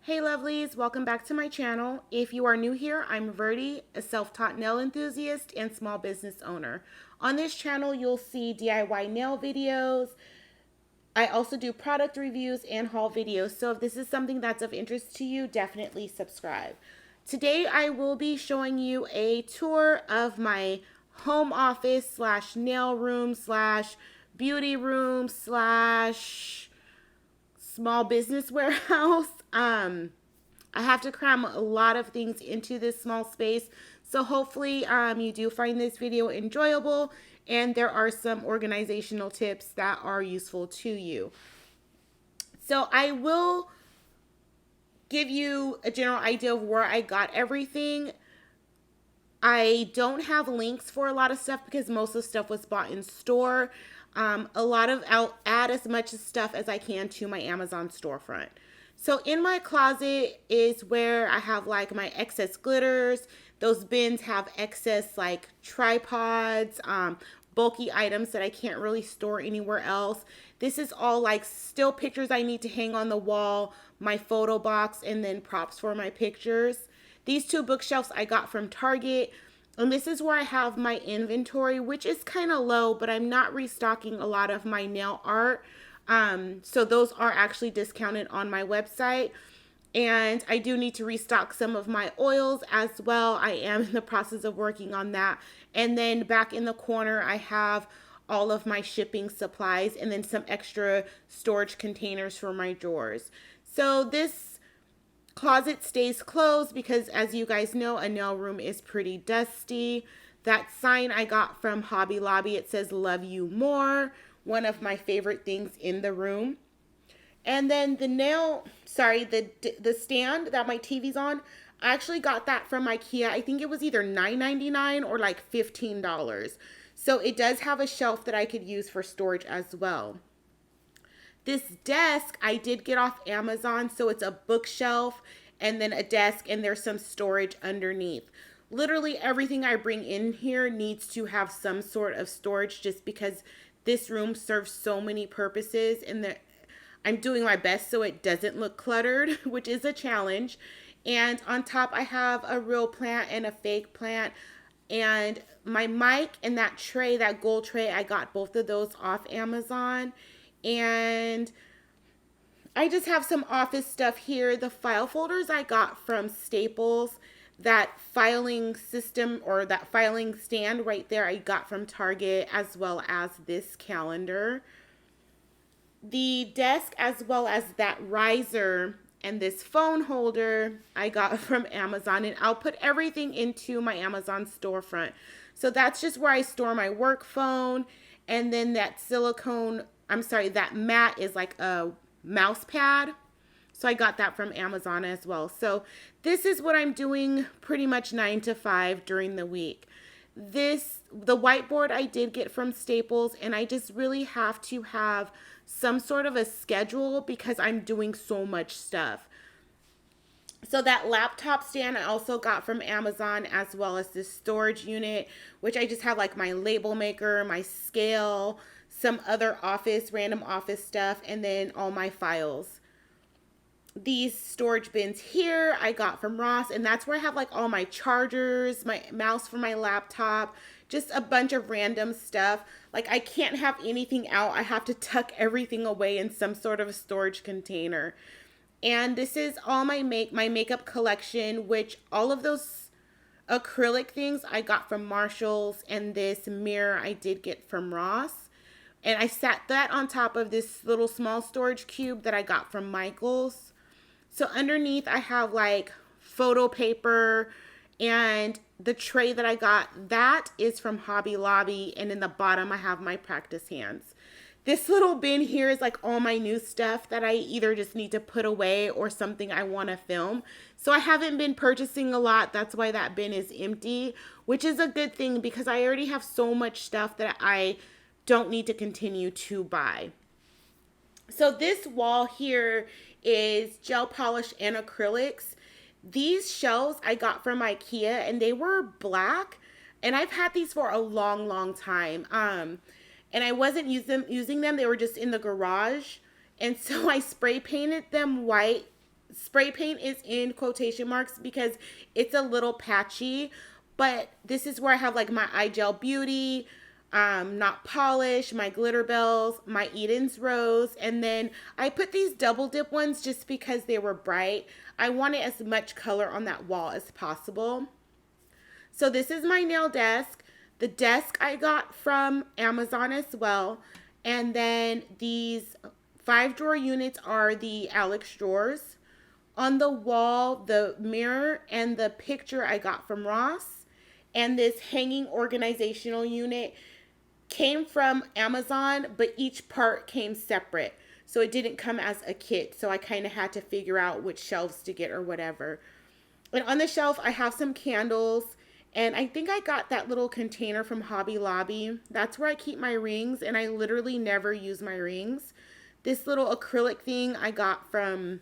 Hey lovelies, welcome back to my channel. If you are new here, I'm Verdie, a self-taught nail enthusiast and small business owner. On this channel, you'll see DIY nail videos. I also do product reviews and haul videos, so if this is something that's of interest to you, definitely subscribe. Today, I will be showing you a tour of my home office slash nail room slash beauty room slash small business warehouse. I have to cram a lot of things into this small space. So hopefully you do find this video enjoyable and there are some organizational tips that are useful to you. So I will give you a general idea of where I got everything. I don't have links for a lot of stuff because most of the stuff was bought in store. I'll add as much stuff as I can to my Amazon storefront. So in my closet is where I have like my excess glitters. Those bins have excess like tripods, bulky items that I can't really store anywhere else. This is all like still pictures I need to hang on the wall, my photo box, and then props for my pictures. These two bookshelves I got from Target. And this is where I have my inventory, which is kind of low, but I'm not restocking a lot of my nail art. So those are actually discounted on my website. And I do need to restock some of my oils as well. I am in the process of working on that. And then back in the corner, I have all of my shipping supplies and then some extra storage containers for my drawers. So this closet stays closed because, as you guys know, a nail room is pretty dusty. That sign I got from Hobby Lobby, it says "Love You More," one of my favorite things in the room. And then the stand that my TV's on, I actually got that from IKEA. I think it was either $9.99 or like $15. So it does have a shelf that I could use for storage as well. This desk I did get off Amazon, so it's a bookshelf and then a desk, and there's some storage underneath. Literally everything I bring in here needs to have some sort of storage just because this room serves so many purposes, and I'm doing my best so it doesn't look cluttered, which is a challenge. And on top I have a real plant and a fake plant. And my mic and that tray, that gold tray, I got both of those off Amazon. And I just have some office stuff here. The file folders I got from Staples. That filing system or that filing stand right there I got from Target, as well as this calendar. The desk as well as that riser and this phone holder I got from Amazon, and I'll put everything into my Amazon storefront. So that's just where I store my work phone, and then that that mat is like a mouse pad. So I got that from Amazon as well. So this is what I'm doing pretty much 9 to 5 during the week. The whiteboard I did get from Staples, and I just really have to have some sort of a schedule because I'm doing so much stuff. So that laptop stand I also got from Amazon, as well as this storage unit, which I just have like my label maker, my scale, some other random office stuff, and then all my files. These storage bins here I got from Ross, and that's where I have like all my chargers, my mouse for my laptop, just a bunch of random stuff. Like I can't have anything out. I have to tuck everything away in some sort of a storage container. And this is all my makeup collection, which all of those acrylic things I got from Marshall's, and this mirror I did get from Ross. And I sat that on top of this little small storage cube that I got from Michael's. So underneath I have like photo paper, and the tray that I got, that is from Hobby Lobby. And in the bottom I have my practice hands. This little bin here is like all my new stuff that I either just need to put away or something I want to film. So I haven't been purchasing a lot. That's why that bin is empty, which is a good thing because I already have so much stuff that I don't need to continue to buy. So this wall here is gel polish and acrylics. These shelves I got from IKEA, and they were black, and I've had these for a long time. And I wasn't using them. They were just in the garage. And so I spray painted them white spray paint is in quotation marks because it's a little patchy, but this is where I have like my eye gel beauty, not polish, my glitter bells, my Eden's rose, and then I put these double dip ones just because they were bright. I wanted as much color on that wall as possible. So this is my nail desk. The desk I got from Amazon as well. And then these 5-drawer units are the Alex drawers. On the wall, the mirror and the picture I got from Ross. And this hanging organizational unit came from Amazon, but each part came separate. So it didn't come as a kit. So I kind of had to figure out which shelves to get or whatever. And on the shelf, I have some candles. And I think I got that little container from Hobby Lobby. That's where I keep my rings, and I literally never use my rings. This little acrylic thing I got from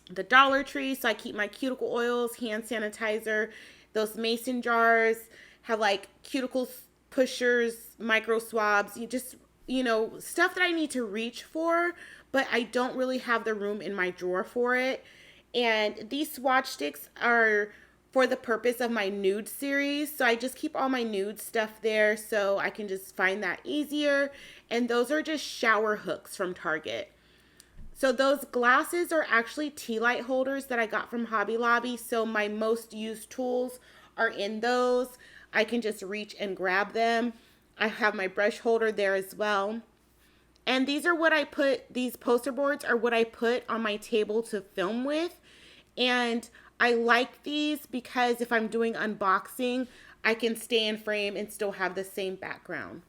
the Dollar Tree, so I keep my cuticle oils, hand sanitizer. Those mason jars have like cuticle pushers, micro swabs. You just, stuff that I need to reach for, but I don't really have the room in my drawer for it. And these swatch sticks are for the purpose of my nude series. So I just keep all my nude stuff there so I can just find that easier. And those are just shower hooks from Target. So those glasses are actually tea light holders that I got from Hobby Lobby. So my most used tools are in those. I can just reach and grab them. I have my brush holder there as well. And these poster boards are what I put on my table to film with. And I like these because if I'm doing unboxing, I can stay in frame and still have the same background.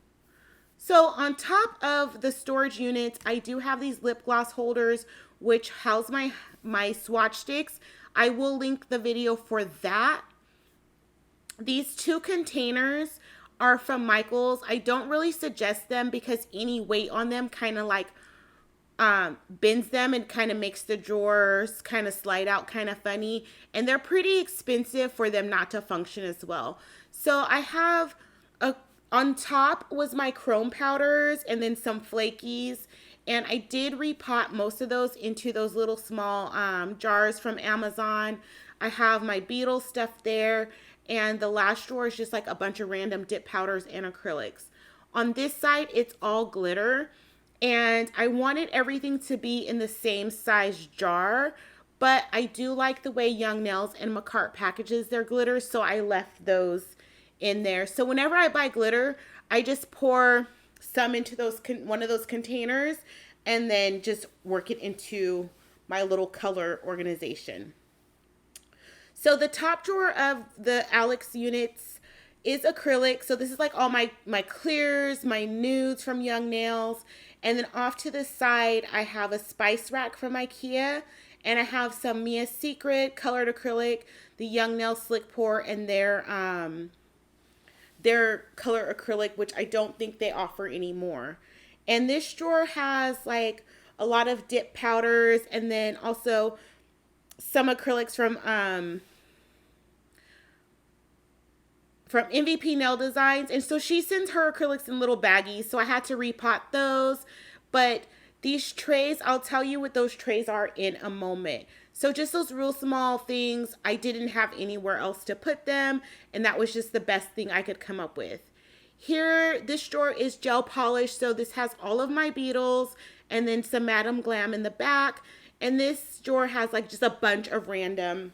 So on top of the storage units, I do have these lip gloss holders, which house my swatch sticks. I will link the video for that. These 2 containers are from Michaels. I don't really suggest them because any weight on them kind of like bends them and kind of makes the drawers kind of slide out kind of funny. And they're pretty expensive for them not to function as well. So I have on top was my chrome powders and then some flakies. And I did repot most of those into those little small jars from Amazon. I have my beetle stuff there. And the last drawer is just like a bunch of random dip powders and acrylics. On this side, it's all glitter. And I wanted everything to be in the same size jar, but I do like the way Young Nails and MAKARTT packages their glitter, so I left those in there. So whenever I buy glitter, I just pour some into one of those containers and then just work it into my little color organization. So the top drawer of the Alex units is acrylic. So this is like all my clears, my nudes from Young Nails. And then off to the side, I have a spice rack from IKEA. And I have some Mia Secret colored acrylic, the Young Nail Slick Pour, and their color acrylic, which I don't think they offer anymore. And this drawer has like a lot of dip powders and then also some acrylics from MVP Nail Designs. And so she sends her acrylics in little baggies, so I had to repot those. But these trays, I'll tell you what those trays are in a moment. So just those real small things, I didn't have anywhere else to put them, and that was just the best thing I could come up with. Here, this drawer is gel polish, so this has all of my Beetles and then some Madam Glam in the back. And this drawer has like just a bunch of random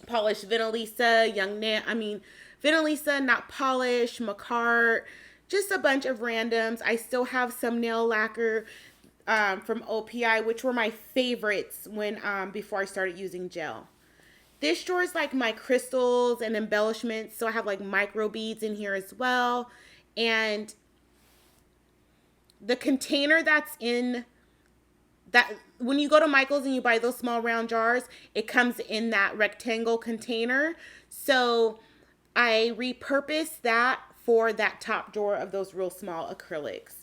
polished Venalisa, Venalisa, not polish, MAKARTT, just a bunch of randoms. I still have some nail lacquer from OPI, which were my favorites when before I started using gel. This drawer is like my crystals and embellishments, so I have like micro beads in here as well. And the container that's in that, when you go to Michael's and you buy those small round jars, it comes in that rectangle container. So I repurposed that for that top drawer of those real small acrylics.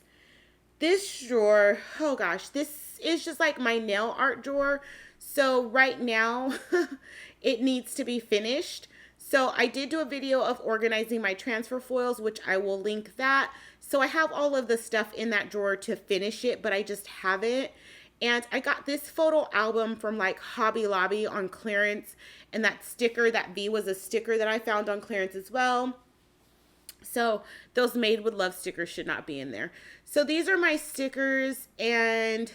This drawer, oh gosh, this is just like my nail art drawer. So right now it needs to be finished. So I did do a video of organizing my transfer foils, which I will link that. So I have all of the stuff in that drawer to finish it, but I just haven't. And I got this photo album from like Hobby Lobby on clearance. And that sticker, that V was a sticker that I found on clearance as well. So those made with love stickers should not be in there. So these are my stickers, and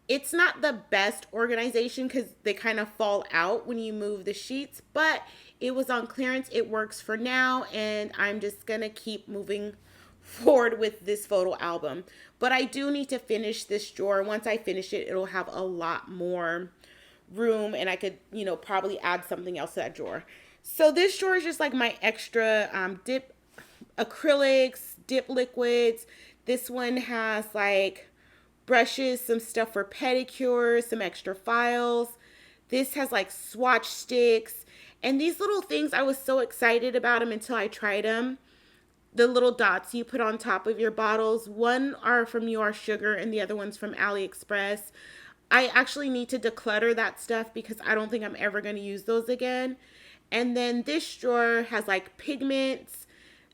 it's not the best organization because they kind of fall out when you move the sheets, but it was on clearance. It works for now, and I'm just going to keep moving forward with this photo album. But I do need to finish this drawer. Once I finish it, it'll have a lot more room, and I could, probably add something else to that drawer. So this drawer is just like my extra dip acrylics, dip liquids. This one has like brushes, some stuff for pedicures, some extra files. This has like swatch sticks. And these little things, I was so excited about them until I tried them. The little dots you put on top of your bottles. One are from UR Sugar and the other one's from AliExpress. I actually need to declutter that stuff because I don't think I'm ever going to use those again. And then this drawer has like pigments,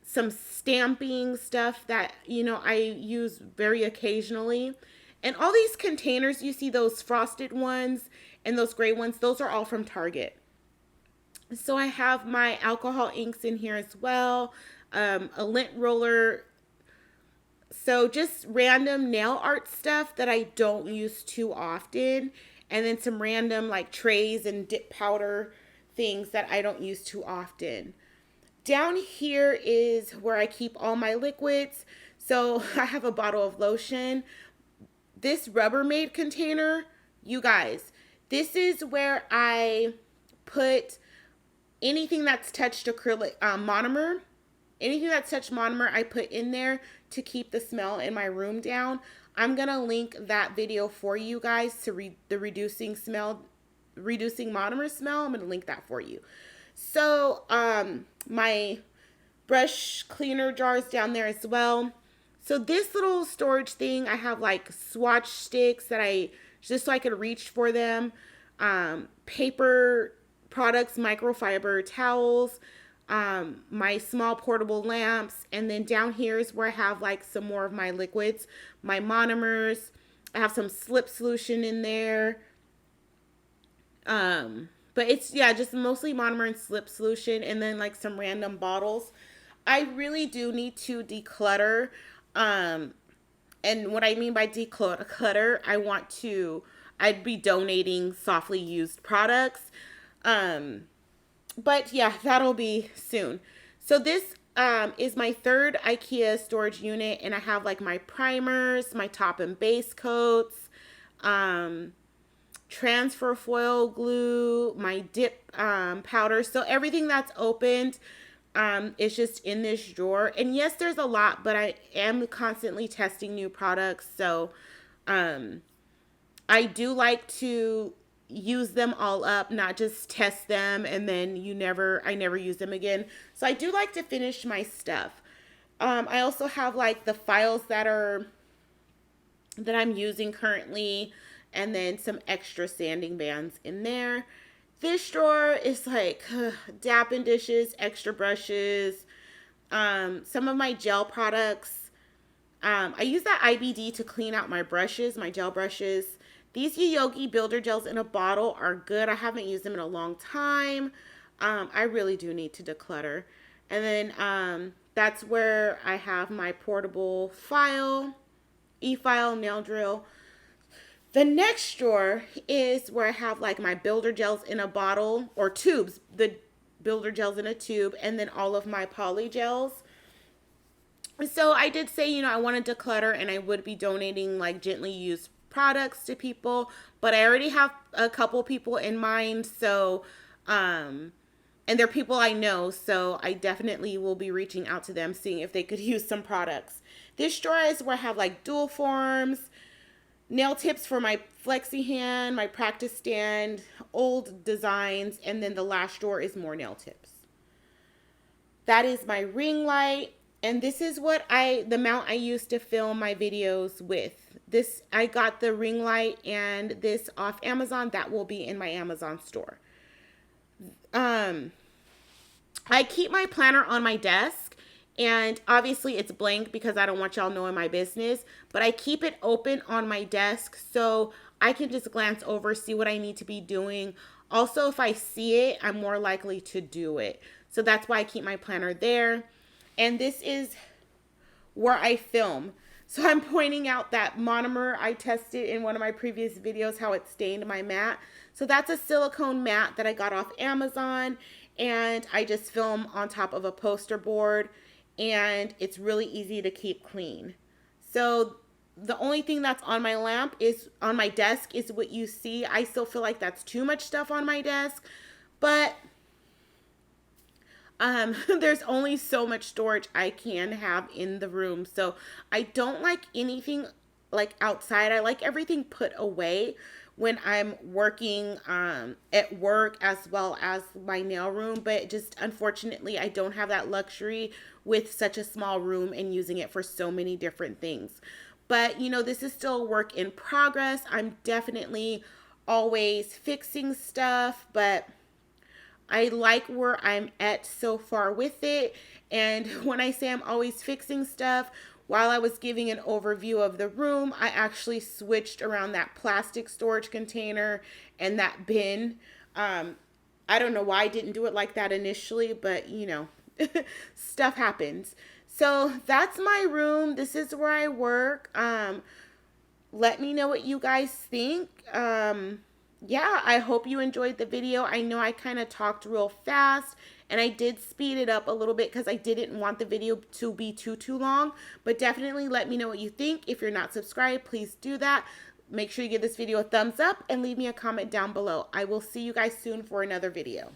some stamping stuff that, I use very occasionally. And all these containers, you see those frosted ones and those gray ones, those are all from Target. So I have my alcohol inks in here as well, a lint roller. So just random nail art stuff that I don't use too often. And then some random like trays and dip powder things that I don't use too often. Down here is where I keep all my liquids. So I have a bottle of lotion. This Rubbermaid container, you guys, this is where I put anything that's touched acrylic monomer. Anything that's touched monomer, I put in there to keep the smell in my room down. I'm going to link that video for you guys to the reducing monomer smell. I'm going to link that for you. So, my brush cleaner jars down there as well. So this little storage thing, I have like swatch sticks that just so I could reach for them. Paper products, microfiber towels, my small portable lamps. And then down here is where I have like some more of my liquids, my monomers. I have some slip solution in there. But it's, just mostly monomer and slip solution, and then like some random bottles. I really do need to declutter. And what I mean by declutter, I'd be donating softly used products. But yeah, that'll be soon. So this is my third IKEA storage unit, and I have like my primers, my top and base coats, transfer foil glue, my dip powder. So everything that's opened is just in this drawer. And yes, there's a lot, but I am constantly testing new products. So I do like to use them all up, not just test them and then I never use them again. So I do like to finish my stuff. I also have like the files that I'm using currently, and then some extra sanding bands in there. This drawer is like dapping dishes, extra brushes, some of my gel products. I use that IBD to clean out my brushes, my gel brushes. These Yogi Builder Gels in a bottle are good. I haven't used them in a long time. I really do need to declutter. And then that's where I have my portable file, e-file, nail drill. The next drawer is where I have like my builder gels in a bottle, or tubes, the builder gels in a tube, and then all of my poly gels. So I did say, I wanted to declutter, and I would be donating like gently used products to people, but I already have a couple people in mind. So, and they're people I know, so I definitely will be reaching out to them, seeing if they could use some products. This drawer is where I have like dual forms, nail tips for my flexi hand, my practice stand, old designs, and then the last drawer is more nail tips. That is my ring light, and this is the mount I used to film my videos with. I got the ring light and this off Amazon. That will be in my Amazon store. I keep my planner on my desk, And obviously it's blank because I don't want y'all knowing my business, but I keep it open on my desk so I can just glance over, see what I need to be doing. Also, if I see it, I'm more likely to do it. So that's why I keep my planner there. And this is where I film. So I'm pointing out that monomer I tested in one of my previous videos, how it stained my mat. So that's a silicone mat that I got off Amazon, and I just film on top of a poster board, and it's really easy to keep clean. So the only thing that's on my lamp is on my desk is what you see. I still feel like that's too much stuff on my desk, but there's only so much storage I can have in the room. So I don't like anything like outside. I like everything put away when I'm working at work as well as my nail room. But just unfortunately, I don't have that luxury with such a small room and using it for so many different things. But you know, this is still a work in progress. I'm definitely always fixing stuff, but I like where I'm at so far with it. And when I say I'm always fixing stuff, while I was giving an overview of the room, I actually switched around that plastic storage container and that bin. I don't know why I didn't do it like that initially, but you know, stuff happens. So that's my room. This is where I work. Let me know what you guys think. Yeah, I hope you enjoyed the video. I know I kind of talked real fast and I did speed it up a little bit because I didn't want the video to be too long. But definitely let me know what you think. If you're not subscribed, please do that. Make sure you give this video a thumbs up and leave me a comment down below. I will see you guys soon for another video.